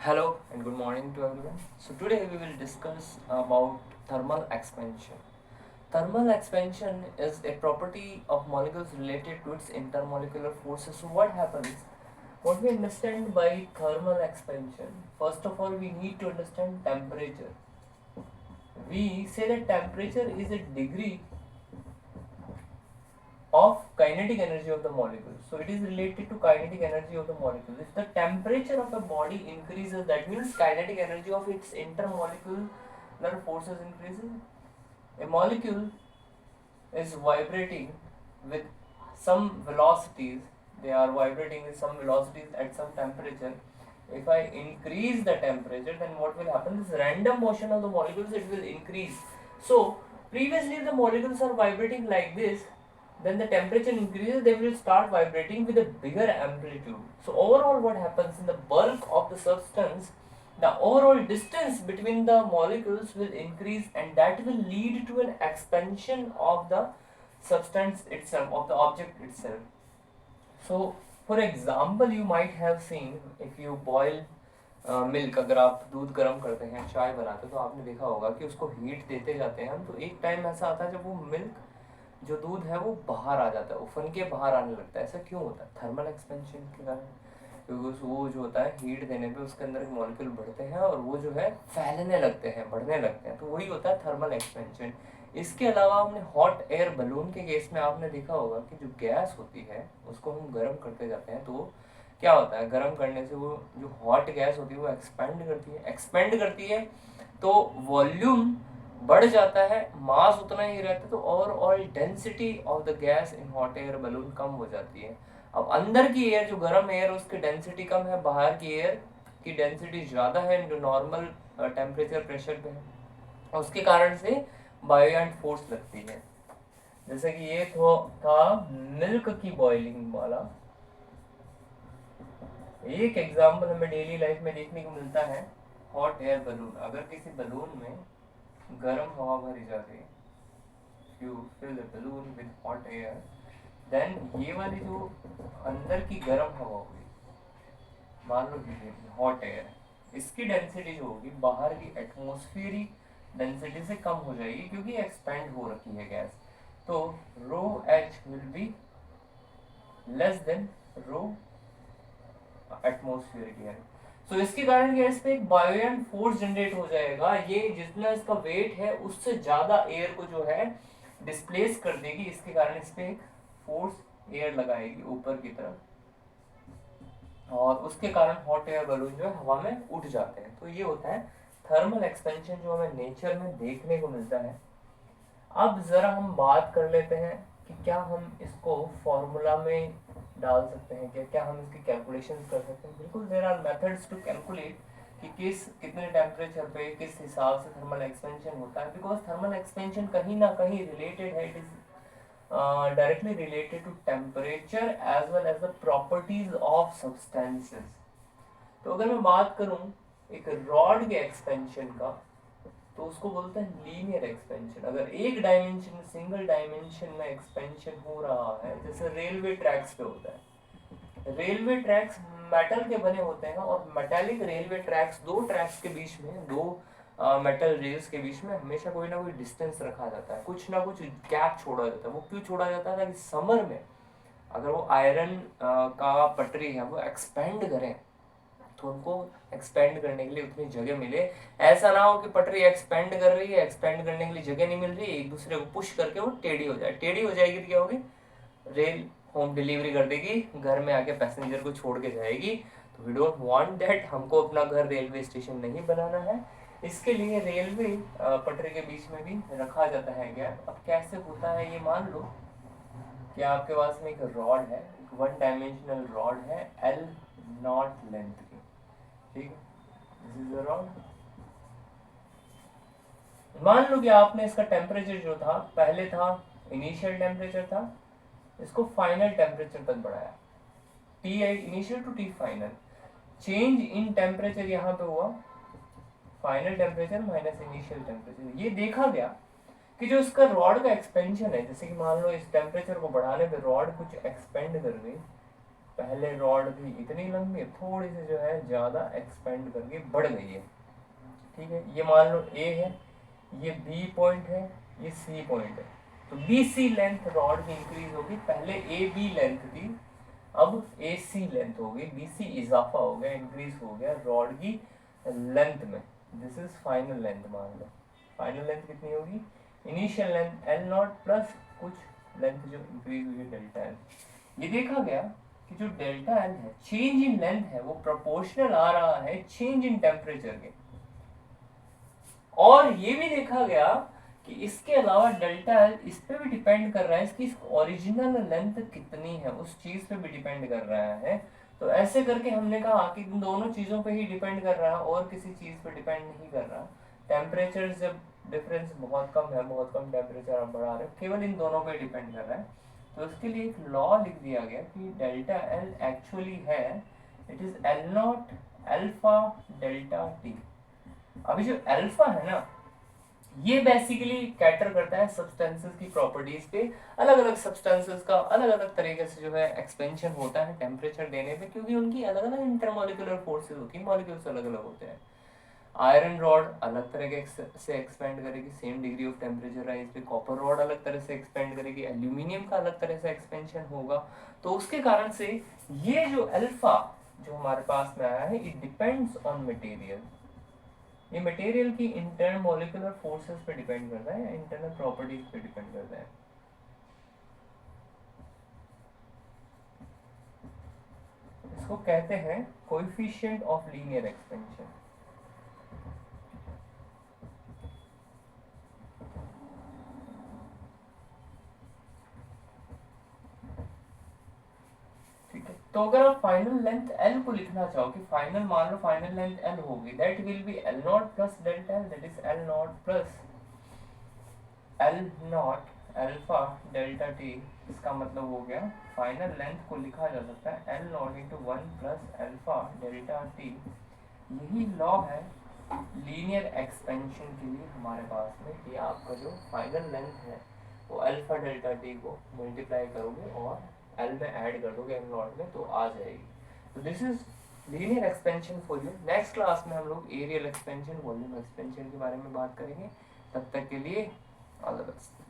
Hello and good morning to everyone. So today we will discuss about thermal expansion. Thermal expansion is a property of molecules related to its intermolecular forces. So what happens? What we understand by thermal expansion? First of all, we need to understand temperature. We say that temperature is a degree of kinetic energy of the molecule. So it is related to kinetic energy of the molecule. If the temperature of a body increases, that means kinetic energy of its intermolecular forces increases. A molecule is vibrating with some velocities. They are vibrating with some velocities at some temperature. If I increase the temperature, then what will happen? This random motion of the molecules, it will increase. So previously the molecules are vibrating like this, then the temperature increases, they will start vibrating with a bigger amplitude. So overall what happens in the bulk of the substance, the overall distance between the molecules will increase, and that will lead to an expansion of the substance itself, of the object itself. So for example, you might have seen, if you boil milk, अगर आप दूध गर्म करते हैं, चाय बनाते हैं, तो आपने देखा होगा कि उसको हीट देते जाते हैं हम, तो एक टाइम ऐसा आता है जब वो मिल्क जो दूध है वो बाहर आ जाता है, उफन के बाहर आने लगता है. ऐसा क्यों होता है? थर्मल एक्सपेंशन के कारण. क्योंकि वो जो होता है हीट देने पे उसके अंदर मॉलिक्यूल बढ़ते हैं और वो जो है फैलने लगते हैं, बढ़ने लगते हैं, तो वही होता है थर्मल एक्सपेंशन. इसके अलावा हमने हॉट एयर बलून के केस में आपने देखा होगा कि जो गैस होती है उसको हम गर्म करते जाते हैं, तो क्या होता है, गर्म करने से वो जो हॉट गैस होती है वो एक्सपेंड करती है, तो वॉल्यूम बढ़ जाता है, मास उतना ही रहता है, तो overall density of the gas in hot air balloon कम हो जाती है. अब अंदर की एयर, जो गर्म एयर, उसकी डेंसिटी कम है, बाहर की एयर की डेंसिटी ज़्यादा है जो नॉर्मल टेम्परेचर प्रेशर पे है, उसके कारण से बायोएंट फोर्स लगती है. जैसे कि ये तो था मिल्क की बॉइलिंग वाला. एक एग्जाम्पल हमें डेली लाइफ में देखने को मिलता है, हॉट एयर बलून. अगर किसी बलून में गर्म हवा भरी जाती है, you fill the balloon with hot air, then ये वाली जो अंदर की गर्म हवा होगी, मान लो हॉट एयर, इसकी डेंसिटी जो होगी बाहर की एटमॉस्फेरिक डेंसिटी से कम हो जाएगी, क्योंकि एक्सपेंड हो रखी है गैस. तो rho h will be less than rho atmospheric air. So इसके कारण गैस पे एक बायोएंट फोर्स जनरेट हो जाएगा. ये जितना इसका वेट है उससे ज्यादा एयर को जो है डिस्प्लेस कर देगी. इसके कारण इस पे एक फोर्स एयर लगाएगी ऊपर की तरफ, और उसके कारण हॉट एयर बलून जो है हवा में उठ जाते हैं. तो ये होता है थर्मल एक्सपेंशन जो हमें नेचर में देखने को मिलता है. अब जरा हम बात कर लेते हैं कि क्या हम इसको फॉर्मूला में डाल सकते हैं, क्या क्या हम इसकी कैलकुलेशन कर सकते हैं. बिल्कुल, there are methods to calculate कि कितने टेम्परेचर पे किस हिसाब से थर्मल एक्सपेंशन होता है. बिकॉज थर्मल एक्सपेंशन कहीं ना कहीं रिलेटेड है, it is directly related to temperature as well as the properties of substances. तो अगर मैं बात करूं एक रॉड के एक्सपेंशन का, तो उसको बोलते हैं लीनियर एक्सपेंशन. अगर एक डायमेंशन, सिंगल डायमेंशन में एक्सपेंशन हो रहा है, जैसे रेलवे ट्रैक्स पे होता है. रेलवे ट्रैक्स मेटल के बने होते हैं, और मेटालिक रेलवे ट्रैक्स, दो ट्रैक्स के बीच में, दो मेटल रेल्स के बीच में हमेशा कोई ना कोई डिस्टेंस रखा जाता है, कुछ ना कुछ गैप छोड़ा जाता है. वो क्यों छोड़ा जाता है? ताकि समर में अगर वो आयरन का पटरी है वो एक्सपेंड करें, तो उनको एक्सपेंड करने के लिए उतनी जगह मिले. ऐसा ना हो कि पटरी एक्सपेंड कर रही है, एक्सपेंड करने के लिए जगह नहीं मिल रही है, एक दूसरे को पुश करके वो टेढ़ी हो जाए. टेढ़ी हो जाएगी तो क्या होगी? रेल होम डिलीवरी कर देगी, घर में आके पैसेंजर को छोड़ के जाएगी. तो वी डोंट वांट दैट. हमको अपना घर रेलवे स्टेशन नहीं बनाना है. इसके लिए रेलवे पटरी के बीच में भी रखा जाता है गैप. अब कैसे होता है ये मान लो कि आपके पास में एक रॉड है, एक वन डायमेंशनल रॉड है, एल नॉट लेंथ की, ठीक है. This is the rod. मान लो कि आपने इसका टेम्परेचर जो था, पहले था इनिशियल टेम्परेचर था, इसको फाइनल टेम्परेचर तक बढ़ाया, T I initial to T final. Change in temperature यहाँ पे हुआ, final temperature minus initial temperature. ये देखा गया कि जो इसका रॉड का एक्सपेंशन है, जैसे कि मान लो इस टेम्परेचर को बढ़ाने पे रॉड कुछ एक्सपेंड कर गई, पहले रॉड थी इतनी लंबी, थोड़ी सी जो है ज़्यादा एक्सपेंड करके बढ़ गई है। ठीक है, ये मान लो ए है, ये बी पॉइंट है, ये सी पॉइंट है, तो बी सी लेंथ रॉड की इंक्रीज होगी। पहले ए बी लेंथ थी, अब ए सी लेंथ हो गई, बी सी इजाफा हो गया, इंक्रीज हो गया रॉड की लेंथ में। This is final length. मान लो फाइनल लेंथ कितनी होगी, initial length L not plus कुछ लेंथ जो इंक्रीज हुई है डेल्टा एल। ये देखा गया कि जो डेल्टा एल है, चेंज इन लेंथ है, वो प्रोपोर्शनल आ रहा है चेंज इन टेम्परेचर के। और ये भी देखा गया कि इसके अलावा डेल्टा एल इस पे भी डिपेंड कर रहा है, इसकी ओरिजिनल लेंथ कितनी है उस चीज पे भी डिपेंड कर रहा है। तो ऐसे करके हमने कहा कि इन दोनों चीजों पे ही डिपेंड कर रहा है और किसी चीज पे डिपेंड नहीं कर रहा। टेम्परेचर जब डिफरेंस बहुत कम है, बहुत कम टेम्परेचर आप बढ़ा रहे हो, केवल इन दोनों पे डिपेंड कर रहा है। तो इसके लिए एक लॉ लिख दिया गया कि डेल्टा एल एक्चुअली है, it is L not alpha delta T. अभी जो अल्फा है ना, ये बेसिकली कैटर करता है सब्सटेंसेस की प्रॉपर्टीज पे। अलग अलग सब्सटेंसेस का अलग अलग तरीके से जो है एक्सपेंशन होता है टेम्परेचर देने पे, क्योंकि उनकी अलग अलग इंटरमोलिकुलर फोर्सेस होती है, मॉलिक्यूल्स अलग अलग होते हैं। आयरन रॉड अलग तरह के से एक्सपेंड करेगी same degree of temperature rise पे, कॉपर रॉड अलग तरह से एक्सपेंड करेगी, एल्यूमिनियम का अलग तरह से एक्सपेंशन होगा। तो उसके कारण से ये जो अल्फा जो हमारे पास में आया है, इट डिपेंड्स ऑन मटेरियल। ये मटेरियल की इंटरनल मॉलिक्यूलर फोर्सेस पे डिपेंड करता है या इंटरनल प्रॉपर्टीज पे डिपेंड करता है। इसको कहते हैं कोएफिशिएंट ऑफ लीनियर एक्सपेंशन। ठीक है, तो अगर आप फाइनल लेंथ एल को लिखना चाहो कि फाइनल, मान लो फाइनल लेंथ एल होगी, that will be L not plus delta L, that is L not plus L not alpha delta T. इसका मतलब हो गया फाइनल लेंथ को लिखा जा सकता है L not into one plus alpha delta T. यही लॉ है लीनियर एक्सपेंशन के लिए हमारे पास में, कि आपका जो फाइनल लेंथ है वो अल्फा डेल्टा टी को मल्टीप्लाई करोगे और एल में ऐड कर दोगे एल नॉट में, तो आ जाएगी। तो this is linear expansion for you. Next class में हम लोग एरियल एक्सपेंशन, वॉल्यूम एक्सपेंशन के बारे में बात करेंगे। तब तक के लिए ऑल द बेस्ट।